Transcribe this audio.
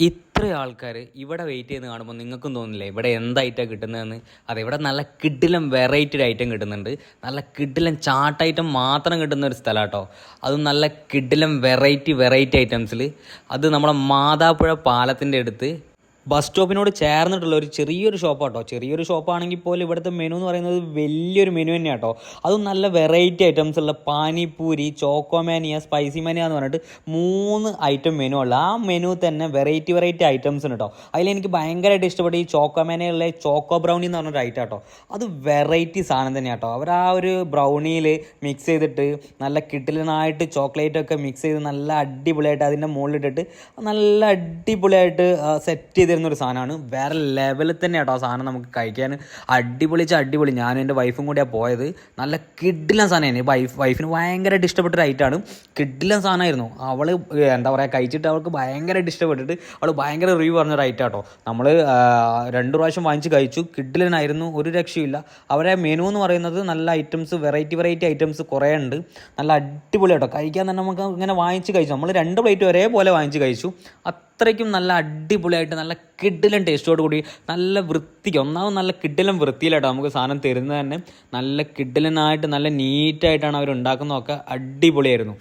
ഇത്ര ആൾക്കാർ ഇവിടെ വെയിറ്റ് ചെയ്ത് കാണുമ്പോൾ നിങ്ങൾക്കും തോന്നില്ലേ ഇവിടെ എന്ത് ഐറ്റം കിട്ടുന്നതെന്ന്? അതെ, ഇവിടെ നല്ല കിഡിലും വെറൈറ്റി ഐറ്റം കിട്ടുന്നുണ്ട്. നല്ല കിഡിലും ചാട്ട് ഐറ്റം മാത്രം കിട്ടുന്ന ഒരു സ്ഥലം കേട്ടോ. അതും നല്ല കിഡിലും വെറൈറ്റി ഐറ്റംസിൽ. അത് നമ്മുടെ മാതാപ്പുഴ പാലത്തിൻ്റെ അടുത്ത് ബസ് സ്റ്റോപ്പിനോട് ചേർന്നിട്ടുള്ള ഒരു ചെറിയൊരു ഷോപ്പാട്ടോ. ചെറിയൊരു ഷോപ്പാണെങ്കിൽ പോലും ഇവിടുത്തെ മെനു എന്ന് പറയുന്നത് വലിയൊരു മെനു തന്നെയാണ് കേട്ടോ. അതും നല്ല വെറൈറ്റി ഐറ്റംസ് ഉള്ള പാനിപൂരി, ചോക്കോമാനിയ, സ്പൈസി മാനിയ എന്ന് പറഞ്ഞിട്ട് 3 ഐറ്റം മെനു ഉള്ള ആ മെനു തന്നെ വെറൈറ്റി ഐറ്റംസ് ഉണ്ട് കേട്ടോ. അതിലെനിക്ക് ഭയങ്കരമായിട്ട് ഇഷ്ടപ്പെട്ട ഈ ചോക്കോമാനിയുള്ള ചോക്കോ ബ്രൗണി എന്ന് പറഞ്ഞൊരു ഐറ്റം കേട്ടോ. അത് വെറൈറ്റി സാധനം തന്നെയാണ് കേട്ടോ. അവർ ആ ഒരു ബ്രൗണിയിൽ മിക്സ് ചെയ്തിട്ട് നല്ല കിട്ടിലനായിട്ട് ചോക്ലേറ്റൊക്കെ മിക്സ് ചെയ്ത് നല്ല അടിപൊളിയായിട്ട് അതിൻ്റെ മുകളിലിട്ടിട്ട് നല്ല അടിപൊളിയായിട്ട് സെറ്റ് ചെയ്ത് ഒരു സാധനമാണ്. വേറെ ലെവലിൽ തന്നെ കേട്ടോ ആ സാധനം നമുക്ക് കഴിക്കാൻ. അടിപൊളി. ഞാനും എൻ്റെ വൈഫും കൂടിയാണ് പോയത്. നല്ല കിഡിലൻ സാധനമായിരുന്നു. വൈഫിന് ഭയങ്കരമായിട്ട് ഇഷ്ടപ്പെട്ടൊരു ഐറ്റമാണ്. കിഡിലൻ സാധനമായിരുന്നു. അവൾ എന്താ പറയുക, കഴിച്ചിട്ട് അവൾക്ക് ഭയങ്കരമായിട്ട് ഇഷ്ടപ്പെട്ടിട്ട് അവൾ ഭയങ്കര റിവ്യൂ പറഞ്ഞൊരു ഐറ്റം കേട്ടോ. നമ്മൾ 2 പ്രാവശ്യം വാങ്ങിച്ച് കഴിച്ചു. കിഡിലനായിരുന്നു, ഒരു രക്ഷയില്ല. അവരെ മെനു എന്ന് പറയുന്നത് നല്ല ഐറ്റംസ്, വെറൈറ്റി ഐറ്റംസ് കുറേ ഉണ്ട്. നല്ല അടിപൊളി കേട്ടോ. കഴിക്കാൻ തന്നെ നമുക്ക് ഇങ്ങനെ വാങ്ങിച്ച് കഴിച്ചു. നമ്മൾ 2 പ്ലേറ്റ് ഒരേപോലെ വാങ്ങിച്ച് കഴിച്ചു. അത്രയ്ക്കും നല്ല അടിപൊളിയായിട്ട് നല്ല കിഡിലും ടേസ്റ്റോട് കൂടി നല്ല വൃത്തിക്ക്, ഒന്നാമത് നല്ല കിഡിലും വൃത്തിയിലായിട്ടോ നമുക്ക് സാധനം തരുന്നത് തന്നെ. നല്ല കിഡിലനായിട്ട് നല്ല നീറ്റായിട്ടാണ് അവർ ഉണ്ടാക്കുന്നതൊക്കെ. അടിപൊളിയായിരുന്നു.